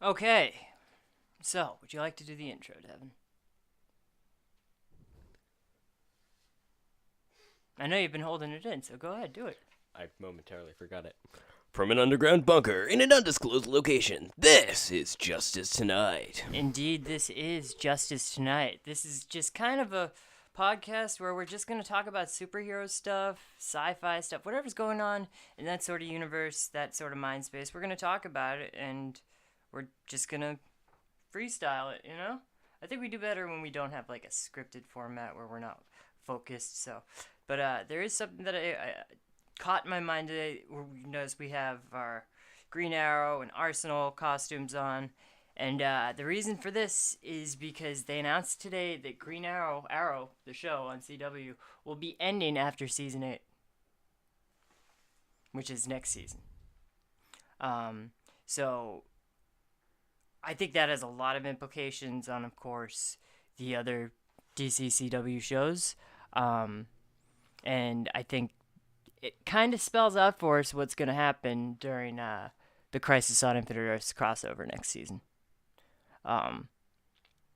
Okay, so would you like to do the intro, Devin? I know you've been holding it in, so go ahead, do it. I momentarily forgot it. From an underground bunker in an undisclosed location, this is Justice Tonight. Indeed, this is Justice Tonight. This is just kind of a podcast where we're just going to talk about superhero stuff, sci-fi stuff, whatever's going on in that sort of universe, that sort of mind space. We're going to talk about it, and we're just going to freestyle it, you know? I think we do better when we don't have like a scripted format where we're not focused. But there is something that I caught in my mind today. Where we notice we have our Green Arrow and Arsenal costumes on, and the reason for this is because they announced today that Green Arrow, the show on CW, will be ending after season 8, which is next season. So I think that has a lot of implications on, of course, the other DC CW shows. And I think it kind of spells out for us what's going to happen during the Crisis on Infinite Earths crossover next season.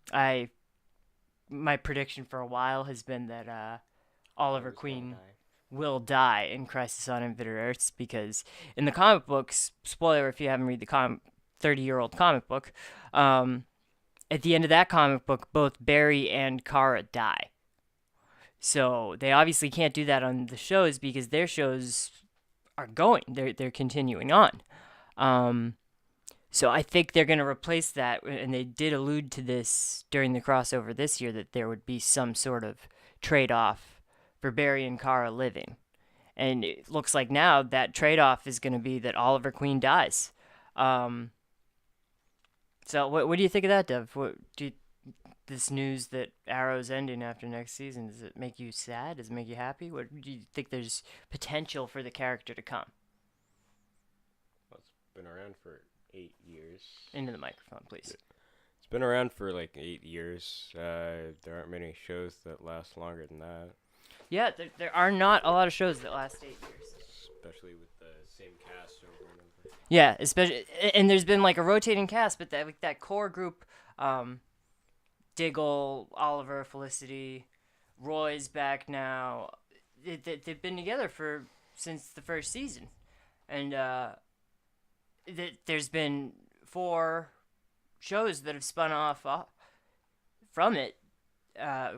My prediction for a while has been that Oliver Queen will die in Crisis on Infinite Earths because in the comic books, spoiler if you haven't read the 30-year-old comic book, at the end of that comic book, both Barry and Kara die. So they obviously can't do that on the shows because their shows are going. They're continuing on. So I think they're going to replace that, and they did allude to this during the crossover this year that there would be some sort of trade-off for Barry and Kara living. And it looks like now that trade-off is going to be that Oliver Queen dies. So what do you think of that, Dev? This news that Arrow's ending after next season, does it make you sad? Does it make you happy? What do you think there's potential for the character to come? Well, it's been around for 8 years. Into the microphone, please. It's been around for like 8 years. There aren't many shows that last longer than that. Yeah, there are not a lot of shows that last 8 years. Especially with the same cast over and over. Yeah, especially, and there's been like a rotating cast, but that core group, Diggle, Oliver, Felicity, Roy's back now. They've been together since the first season, and there's been 4 shows that have spun off from it.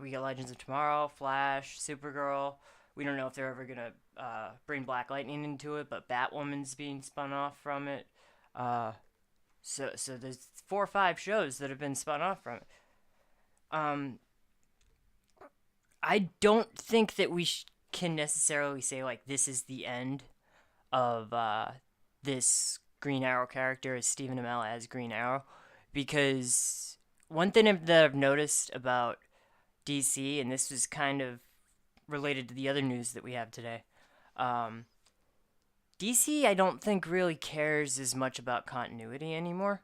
We got Legends of Tomorrow, Flash, Supergirl. We don't know if they're ever gonna bring Black Lightning into it, but Batwoman's being spun off from it. So there's 4 or 5 shows that have been spun off from it. I don't think that we can necessarily say like this is the end of this Green Arrow character as Stephen Amell as Green Arrow, because one thing that I've noticed about DC, and this was kind of related to the other news that we have today, DC I don't think really cares as much about continuity anymore.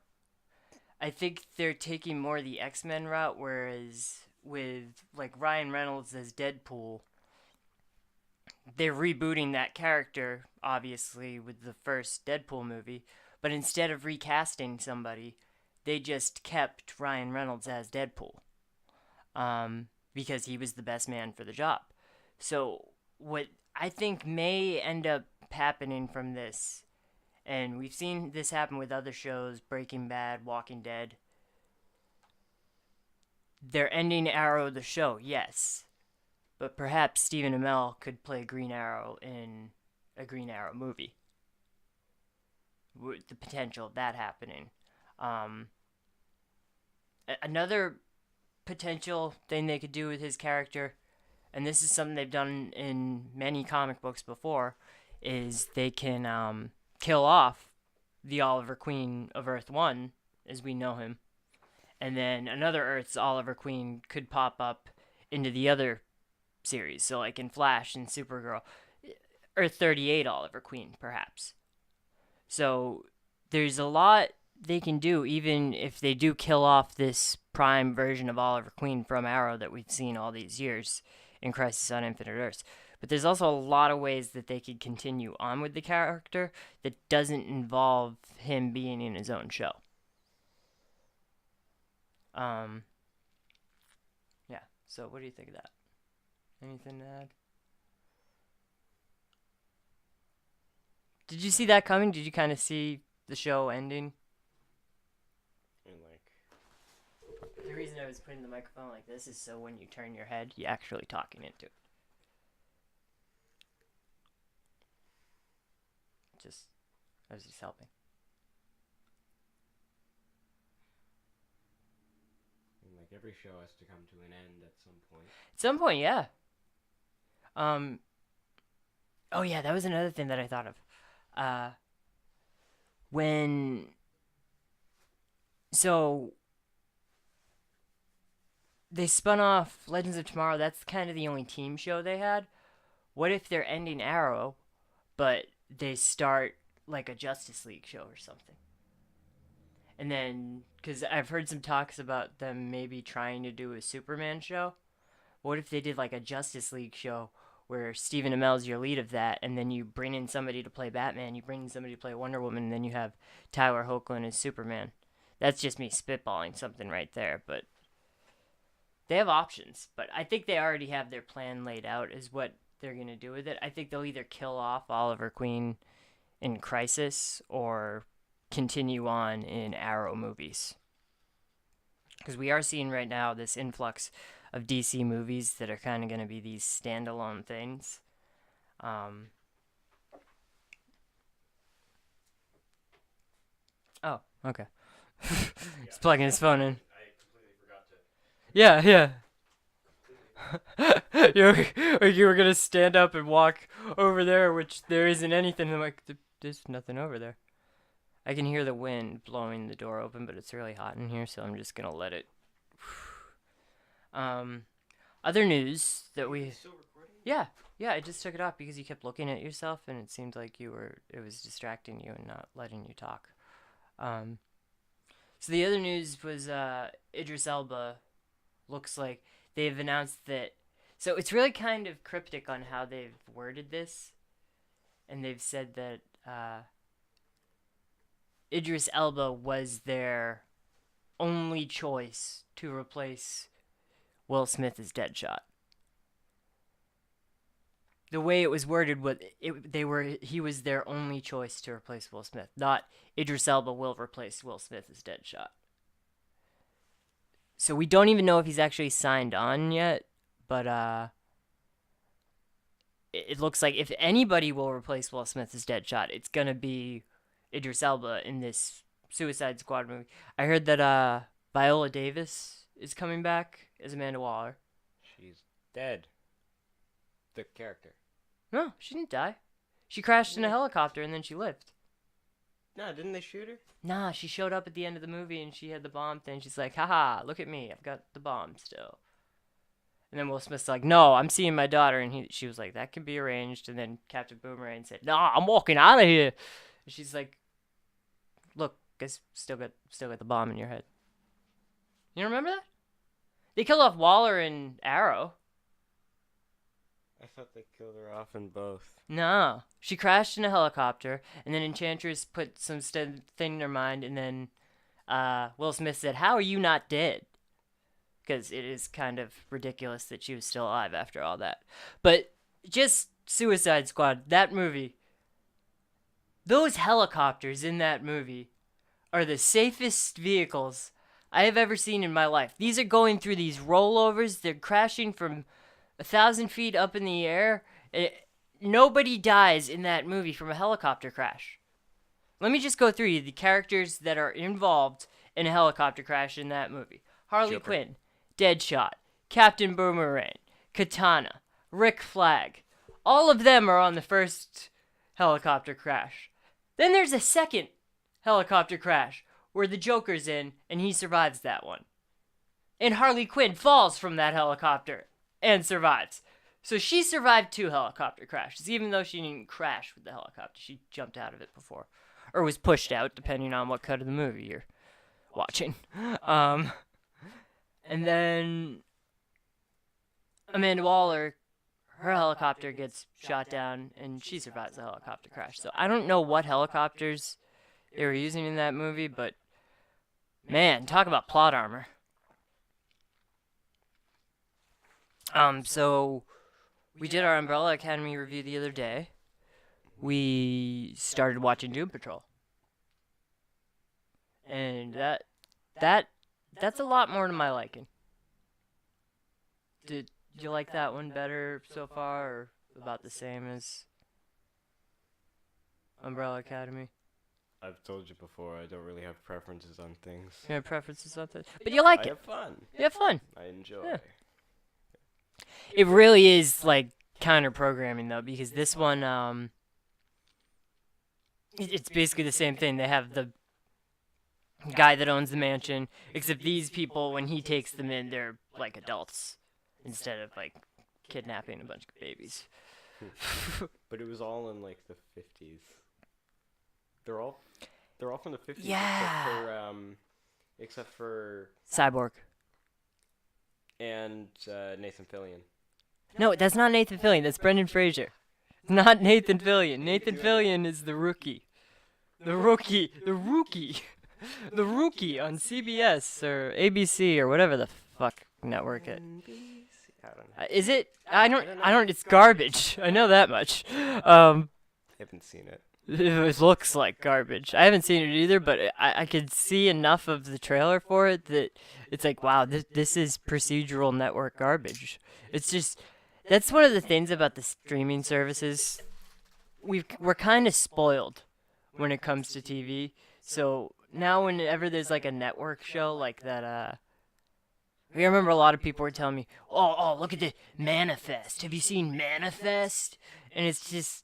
I think they're taking more the X-Men route, whereas with like Ryan Reynolds as Deadpool, they're rebooting that character, obviously, with the first Deadpool movie, but instead of recasting somebody, they just kept Ryan Reynolds as Deadpool, because he was the best man for the job. So what I think may end up happening from this, and we've seen this happen with other shows, Breaking Bad, Walking Dead. They're ending Arrow the show, yes. But perhaps Stephen Amell could play Green Arrow in a Green Arrow movie. With the potential of that happening. Another potential thing they could do with his character, and this is something they've done in many comic books before, is they can kill off the Oliver Queen of Earth 1, as we know him. And then another Earth's Oliver Queen could pop up into the other series. So like in Flash and Supergirl. Earth 38 Oliver Queen, perhaps. So there's a lot they can do, even if they do kill off this prime version of Oliver Queen from Arrow that we've seen all these years in Crisis on Infinite Earths. But there's also a lot of ways that they could continue on with the character that doesn't involve him being in his own show. Um, yeah. So what do you think of that? Anything to add? Did you see that coming? Did you kind of see the show ending? And like, The reason I was putting the microphone like this is so when you turn your head, you're actually talking into it. I was just helping. and like every show has to come to an end at some point. At some point, yeah. Oh yeah, that was another thing that I thought of. When so they spun off Legends of Tomorrow, that's kind of the only team show they had. What if they're ending Arrow, but they start like a Justice League show or something? And then, because I've heard some talks about them maybe trying to do a Superman show. What if they did like a Justice League show where Stephen Amell's your lead of that, and then you bring in somebody to play Batman, you bring in somebody to play Wonder Woman, and then you have Tyler Hoechlin as Superman? That's just me spitballing something right there, but they have options. But I think they already have their plan laid out as what they're going to do with it. I think they'll either kill off Oliver Queen in Crisis or continue on in Arrow movies. Because we are seeing right now this influx of DC movies that are kind of going to be these standalone things. Oh, okay. He's plugging his phone in. I completely forgot to. Yeah, you were going to stand up and walk over there, which there isn't anything. I'm like, there's nothing over there. I can hear the wind blowing the door open, but it's really hot in here, so I'm just going to let it. Other news that we... Still recording? Yeah, I just took it off because you kept looking at yourself, and it seemed like it was distracting you and not letting you talk. So the other news was Idris Elba looks like they've announced that... So it's really kind of cryptic on how they've worded this, and they've said that Idris Elba was their only choice to replace Will Smith as Deadshot. The way it was worded was he was their only choice to replace Will Smith, not Idris Elba will replace Will Smith as Deadshot. So we don't even know if he's actually signed on yet, but it looks like if anybody will replace Will Smith as Deadshot, it's gonna be Idris Elba in this Suicide Squad movie. I heard that Viola Davis is coming back as Amanda Waller. She's dead. The character. No, she didn't die. She crashed in a helicopter and then she lived. No, didn't they shoot her? Nah, she showed up at the end of the movie and she had the bomb thing. She's like, haha, look at me. I've got the bomb still. And then Will Smith's like, no, I'm seeing my daughter. And she was like, that can be arranged. And then Captain Boomerang said, nah, I'm walking out of here. And she's like, look, guys, still got the bomb in your head. You remember that? They killed off Waller and Arrow. I thought they killed her off in both. No. She crashed in a helicopter, and then Enchantress put some thing in her mind, and then Will Smith said, how are you not dead? Because it is kind of ridiculous that she was still alive after all that. But just Suicide Squad, that movie, those helicopters in that movie are the safest vehicles I have ever seen in my life. These are going through these rollovers. They're crashing from 1,000 feet up in the air. Nobody dies in that movie from a helicopter crash. Let me just go through the characters that are involved in a helicopter crash in that movie. Harley Joker. Quinn, Deadshot, Captain Boomerang, Katana, Rick Flag. All of them are on the first helicopter crash. Then there's a second helicopter crash where the Joker's in and he survives that one. And Harley Quinn falls from that helicopter and survives. So she survived 2 helicopter crashes, even though she didn't crash with the helicopter. She jumped out of it before. Or was pushed out, depending on what cut of the movie you're watching. And then Amanda Waller, her helicopter gets shot down, and she survives the helicopter crash. So I don't know what helicopters they were using in that movie, but man, talk about plot armor. So we did our Umbrella Academy review the other day. We started watching Doom Patrol, and that's a lot more to my liking. Did you like that one better so far, or about the same as Umbrella Academy? I've told you before, I don't really have preferences on things. You have preferences on that, but you like I it. have fun. You have fun. I enjoy. Yeah. It really is like counter programming though, because this one, it's basically the same thing. They have the guy that owns the mansion, except these people, when he takes them in, they're like adults instead of like kidnapping a bunch of babies. But it was all in like the 50s. They're all from the 50s. Yeah. Except for Cyborg. and Nathan Fillion. No, that's not Nathan Fillion. That's Brendan Fraser. Not Nathan Fillion. Nathan Fillion is the rookie. The rookie. The rookie. The rookie on CBS or ABC or whatever the fuck network it. I don't know. Is it? I don't. It's garbage. I know that much. I haven't seen it. It looks like garbage. I haven't seen it either, but I could see enough of the trailer for it that it's like, wow, this is procedural network garbage. It's just, that's one of the things about the streaming services. We're kind of spoiled when it comes to TV. So now whenever there's like a network show like that, I remember a lot of people were telling me, oh, look at the Manifest. Have you seen Manifest? And it's just,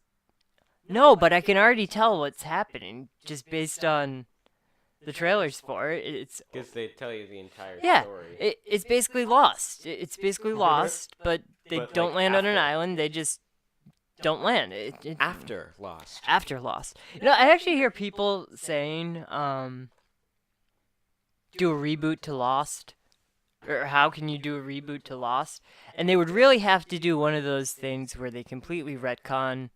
no, but I can already tell what's happening just based on the trailers for it. It's Because they tell you the entire yeah, story. it's basically Lost. It's basically Lost, but they But, don't like, land on an after. island. They just don't land. After Lost. After Lost. You know, I actually hear people saying, do a reboot to Lost. Or how can you do a reboot to Lost? And they would really have to do one of those things where they completely retcon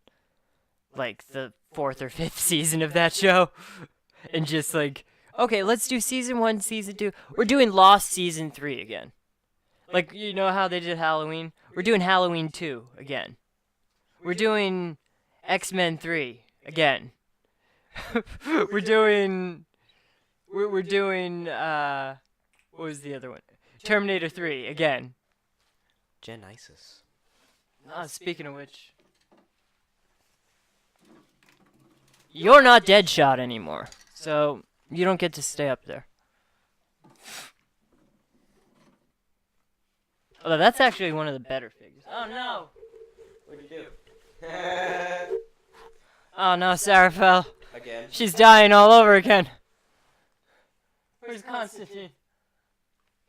like the 4th or 5th season of that show and just like, okay, let's do season 1, season 2. We're doing Lost season 3 again. Like, you know how they did Halloween? We're doing Halloween 2 again. We're doing X-Men 3 again. we're doing what was the other one? Terminator 3 again. Genesis. Speaking of which, you're not Deadshot anymore, so you don't get to stay up there. Although that's actually one of the better figures. Oh no! What'd you do? Oh no, Sarah fell. Again. She's dying all over again. Where's Constantine?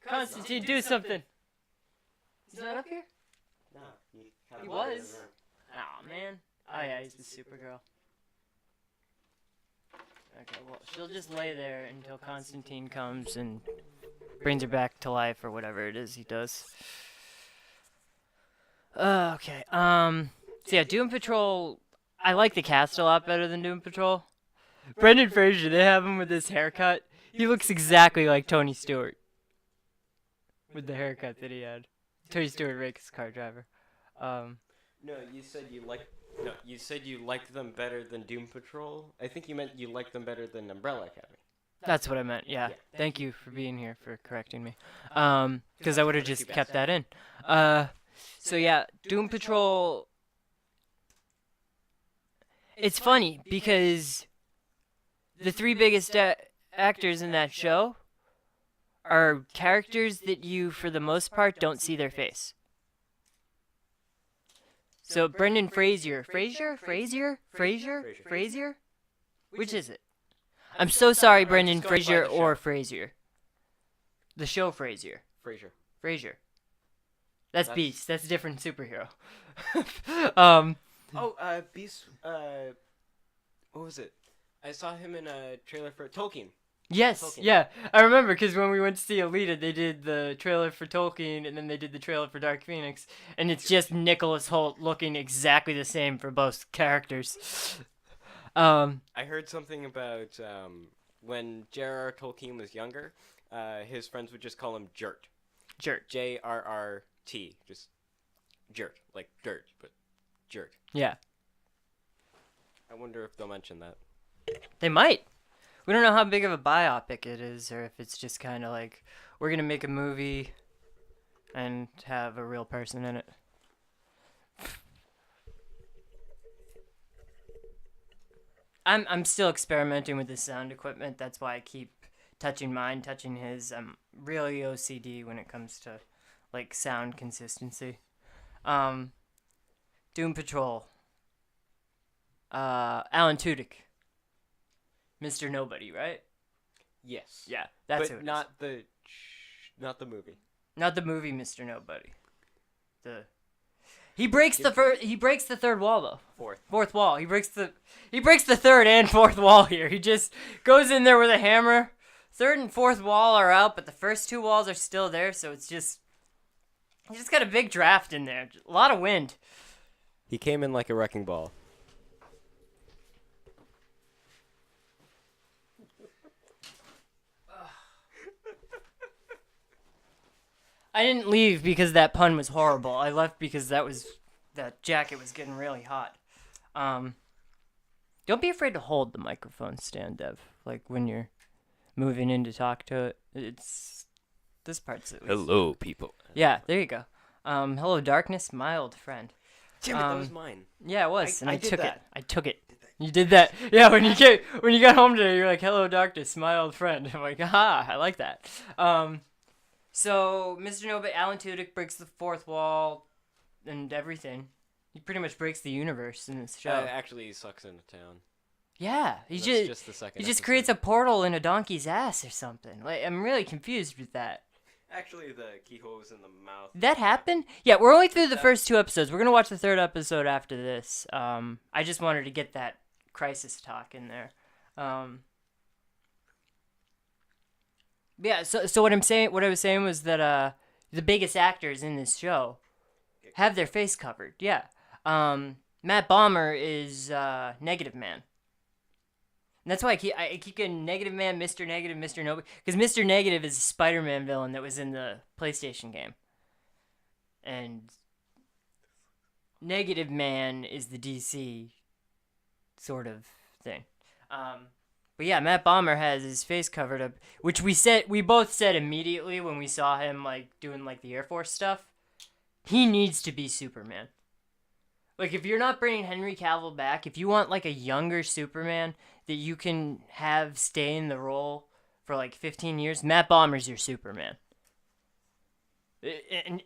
Constantine, do something. He's not up here? No, He was. Oh man. Oh yeah, he's the Supergirl. Okay, well, she'll just lay there until Constantine comes and brings her back to life or whatever it is he does. Okay, so yeah, Doom Patrol, I like the cast a lot better than Doom Patrol. Brendan Fraser, they have him with this haircut. He looks exactly like Tony Stewart. With the haircut that he had. Tony Stewart, race car driver. No, you said you liked them better than Doom Patrol. I think you meant you liked them better than Umbrella Academy. That's what I meant, yeah. Thank you for being here, for correcting me. Because I would have just kept that in. So yeah, Doom Patrol... It's funny, because the 3 biggest actors in that show are characters that you, for the most part, don't see their face. So Brendan Fraser. Fraser? Which is it? I'm so sorry, Brendan Fraser or Fraser. The show Fraser. Frasier. That's Beast. That's a different superhero. Beast. What was it? I saw him in a trailer for Tolkien. Yes, Tolkien. yeah. I remember because when we went to see Alita, they did the trailer for Tolkien, and then they did the trailer for Dark Phoenix, and it's just Nicholas Hoult looking exactly the same for both characters. I heard something about when J.R.R. Tolkien was younger, his friends would just call him Jert. Jert. J-R-R-T. Just Jerk, like dirt, but jerk. Yeah, I wonder if they'll mention that. they might. We don't know how big of a biopic it is, or if it's just kind of like we're gonna make a movie and have a real person in it. I'm still experimenting with the sound equipment. That's why I keep touching mine, touching his. I'm really OCD when it comes to like sound consistency. Doom Patrol. Alan Tudyk. Mr. Nobody, right? Yes. Yeah, that's but who it is. not the movie. Not the movie Mr. Nobody. He breaks the third wall though. Fourth wall. He breaks the third and fourth wall here. He just goes in there with a hammer. Third and fourth wall are out, but the first two walls are still there, so it's just he just got a big draft in there. A lot of wind. He came in like a wrecking ball. I didn't leave because that pun was horrible. I left because that jacket was getting really hot. Don't be afraid to hold the microphone stand, Dev. Like when you're moving in to talk to it. It's this part's at least. Hello, people. Yeah, there you go. Hello, darkness, my old friend. Damn it, that was mine. Yeah, it was, and I did took that. it. I took it. You did that. Yeah, when you got home today, you're like, "Hello, darkness, my old friend." I'm like, "Ah, I like that." So Mr. Nobody, Alan Tudyk breaks the fourth wall, and everything. He pretty much breaks the universe in this show. Actually, he sucks into town. Yeah, That's just the second. he just episode. creates a portal in a donkey's ass or something. Like I'm really confused with that. Actually, the keyhole was in the mouth. Did that happen? Yeah, we're only through the first two episodes. We're gonna watch the third episode after this. I just wanted to get that crisis talk in there. Yeah. So what I was saying was that the biggest actors in this show have their face covered. Yeah. Matt Bomer is Negative Man. And that's why I keep getting Negative Man, Mr. Negative, Mr. Nobody. Because Mr. Negative is a Spider-Man villain that was in the PlayStation game. And Negative Man is the DC sort of thing. But yeah, Matt Bomer has his face covered up, which we both said immediately when we saw him like doing like the Air Force stuff. He needs to be Superman. Like, if you're not bringing Henry Cavill back, if you want, like, a younger Superman that you can have stay in the role for, like, 15 years, Matt Bomer's your Superman. And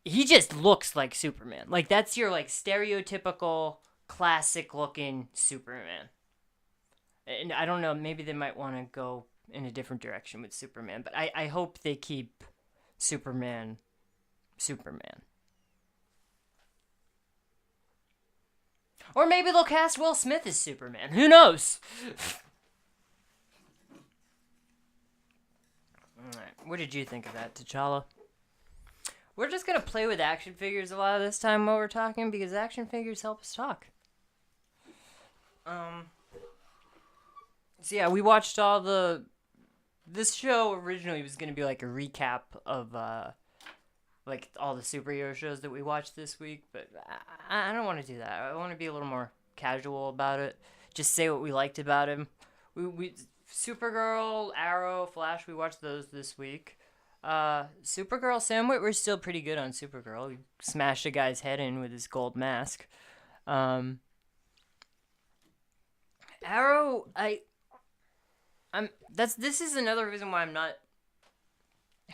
he just looks like Superman. Like, that's your, like, stereotypical, classic-looking Superman. And I don't know, maybe they might want to go in a different direction with Superman, but I hope they keep Superman. Or maybe they'll cast Will Smith as Superman. Who knows? Alright, what did you think of that, T'Challa? We're just going to play with action figures a lot of this time while we're talking, because action figures help us talk. So yeah, we watched this show originally was going to be like a recap of, like all the superhero shows that we watched this week, but I don't want to do that. I want to be a little more casual about it. Just say what we liked about him. We Supergirl, Arrow, Flash, we watched those this week. Supergirl, Sam Witwer's still pretty good on Supergirl. He smashed a guy's head in with his gold mask. Arrow, this is another reason why I'm not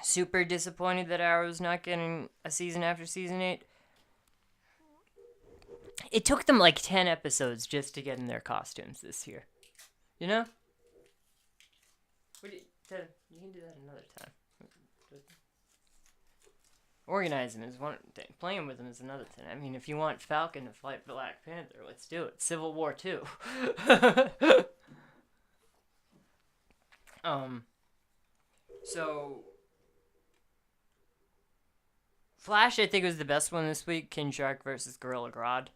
super disappointed that Arrow's not getting a season after season 8. It took them like 10 episodes just to get in their costumes this year. You know? You can do that another time. Organizing is one thing. Playing with them is another thing. I mean, if you want Falcon to fight Black Panther, let's do it. Civil War 2. So Flash, I think, was the best one this week. King Shark versus Gorilla Grodd.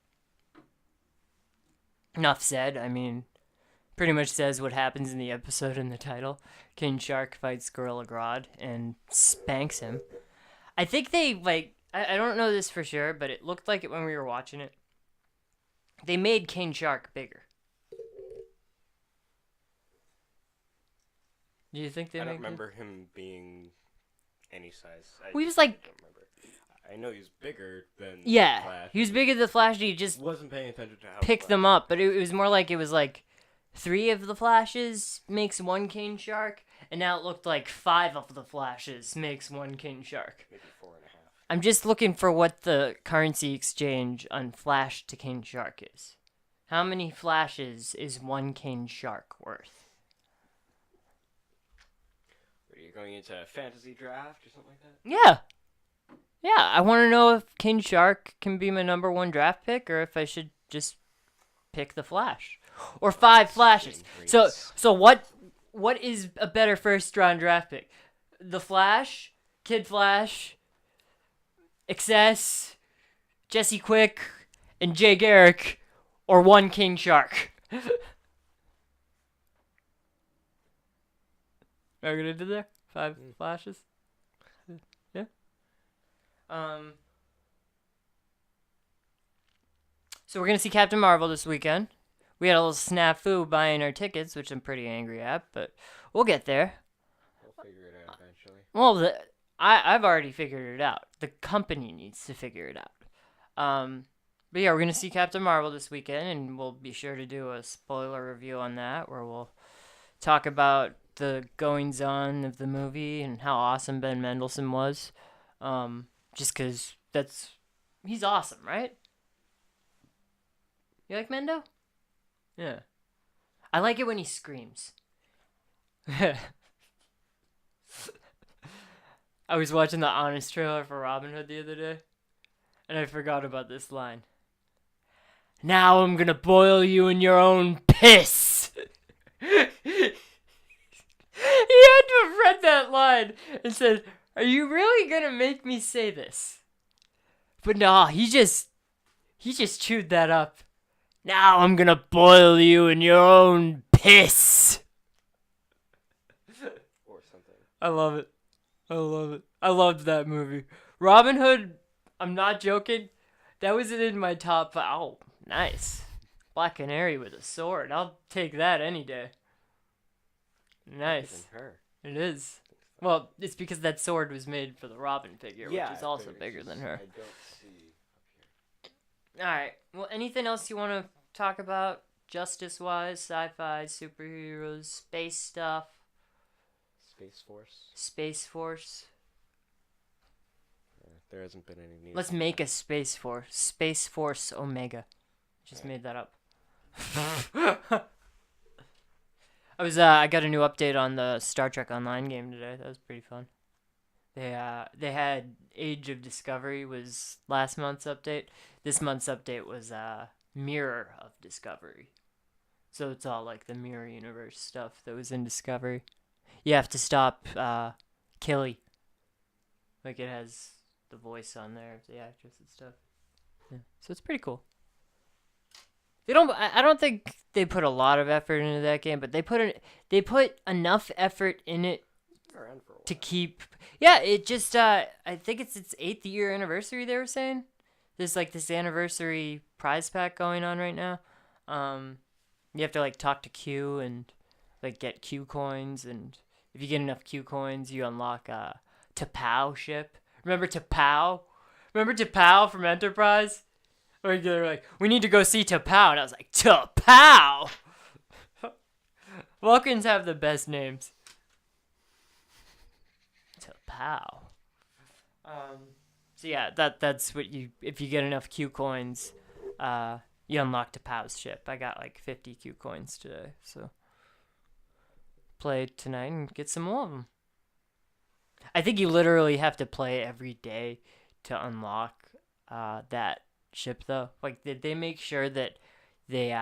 Enough said. I mean, pretty much says what happens in the episode in the title. King Shark fights Gorilla Grodd and spanks him. I think they, I don't know this for sure, but it looked like it when we were watching it. They made King Shark bigger. Do you think they I don't make remember him being any size. Well, he was like, don't remember. I know he's bigger than yeah, Flash. he was bigger than the Flash. He just Wasn't paying attention to how picked Flash- them up, but it was more like it was like 3 of the Flashes makes 1 King Shark, and now it looked like 5 of the Flashes makes 1 King Shark. Maybe 4.5. I'm just looking for what the currency exchange on Flash to King Shark is. How many Flashes is 1 King Shark worth? Are you going into a fantasy draft or something like that? Yeah. Yeah, I want to know if King Shark can be my number 1 draft pick, or if I should just pick the Flash. Or 5 Flashes. So what is a better first round draft pick? The Flash, Kid Flash, Excess, Jesse Quick, and Jay Garrick, or 1 King Shark? Are we gonna do there? 5 Flashes? Yeah. So we're gonna see Captain Marvel this weekend. We had a little snafu buying our tickets, which I'm pretty angry at, but we'll get there. We'll figure it out eventually. Well, I've already figured it out. The company needs to figure it out. But yeah, we're gonna see Captain Marvel this weekend, and we'll be sure to do a spoiler review on that, where we'll talk about the goings-on of the movie and how awesome Ben Mendelsohn was. Just because he's awesome, right? You like Mendo? Yeah. I like it when he screams. I was watching the Honest trailer for Robin Hood the other day, and I forgot about this line. Now I'm gonna boil you in your own piss! He had to have read that line and said, are you really gonna make me say this? But nah, he just chewed that up. Now I'm gonna boil you in your own piss. Or something. I love it. I loved that movie. Robin Hood, I'm not joking. That was in my top 5. Oh, nice. Black Canary with a sword. I'll take that any day. Nice. Bigger than her. It is. Well, it's because that sword was made for the Robin figure, Yeah, which is also it's bigger than just- her. I don't see up here. Alright. Well, anything else you want to talk about? Justice-wise, sci-fi, superheroes, space stuff, Space Force. Space Force. There hasn't been any news. Let's make a Space Force. Space Force Omega. Just made that up. I got a new update on the Star Trek Online game today. That was pretty fun. They had Age of Discovery was last month's update. This month's update was Mirror of Discovery. So it's all like the Mirror Universe stuff that was in Discovery. You have to stop Killy. Like it has the voice on there of the actress and stuff. Yeah. So it's pretty cool. I don't think they put a lot of effort into that game, but they put enough effort in it Around for a while. to keep. Yeah, it just I think it's its 8th year anniversary. They were saying there's like this anniversary prize pack going on right now. You have to like talk to Q and like get Q coins, and if you get enough Q coins, you unlock a T'Pau ship. Remember T'Pau? Remember T'Pau from Enterprise? Or they're like, we need to go see T'Pau, and I was like, T'Pau. Vulcans have the best names. T'Pau. So yeah, that's what if you get enough Q coins, you unlock T'Pau's ship. I got like 50 Q coins today, so play tonight and get some more of them. I think you literally have to play every day to unlock that ship, though. Like, did they make sure that they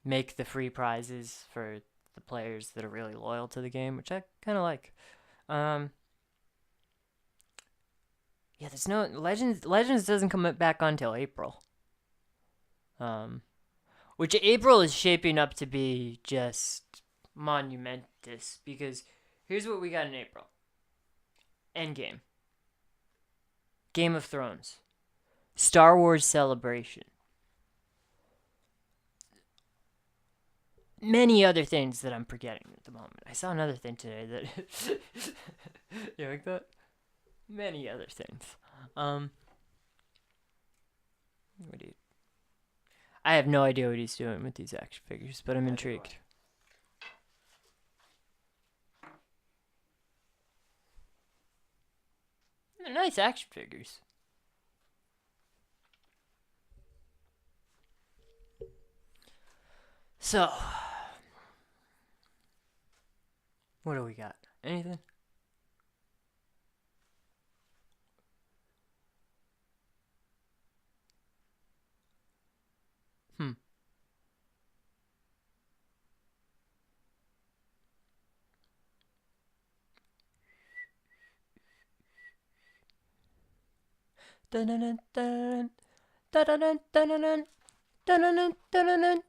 make the free prizes for the players that are really loyal to the game, which I kind of like. Yeah, there's no Legends doesn't come back on till April. Which April is shaping up to be just monumentous, because here's what we got in April. Endgame. Game of Thrones, Star Wars Celebration, many other things that I'm forgetting at the moment. I saw another thing today that you like that? Many other things. What do you? I have no idea what he's doing with these action figures, but I'm intrigued. They're nice action figures. So, what do we got? Anything? Dun dun dun dun dun dun dun dun dun dun dun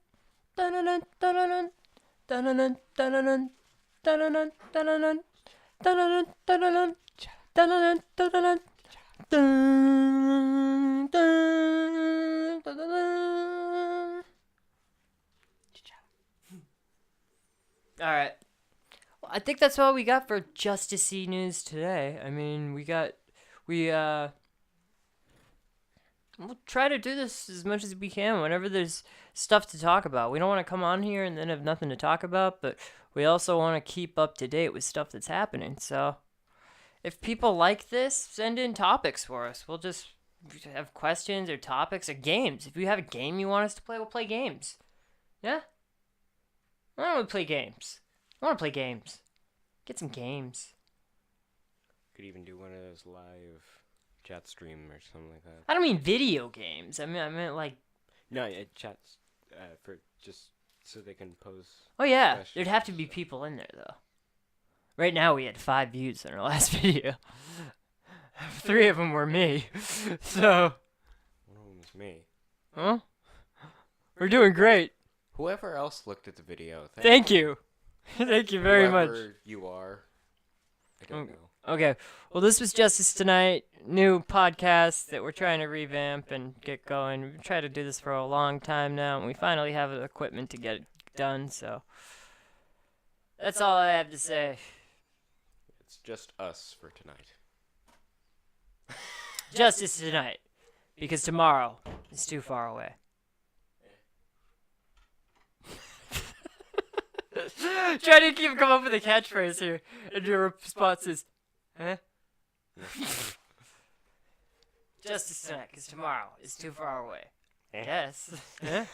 all right. Well, I think that's all we got for Justice News today. I mean, we'll try to do this as much as we can whenever there's stuff to talk about. We don't want to come on here and then have nothing to talk about, but we also want to keep up to date with stuff that's happening. So if people like this, send in topics for us. We'll just have questions or topics or games. If you have a game you want us to play, we'll play games. Yeah? I don't want to play games. I want to play games. Get some games. Could even do one of those live chat stream or something like that. I don't mean video games. I meant like... No, chats for just so they can pose. Oh yeah, questions. there'd have to be people in there though. Right now we had 5 views in our last video. 3 of them were me. So... One of them was me. Huh? We're doing great. Whoever else looked at the video, Thank you. Thank you very much. Whoever you are. I don't know. Okay, well, this was Justice Tonight, new podcast that we're trying to revamp and get going. We've tried to do this for a long time now, and we finally have the equipment to get it done, so that's all I have to say. It's just us for tonight. Justice Tonight, because tomorrow is too far away. Trying to come up with a catchphrase here, and your response is, huh? Justice Tonight, because tomorrow is too far away. Yes. Huh?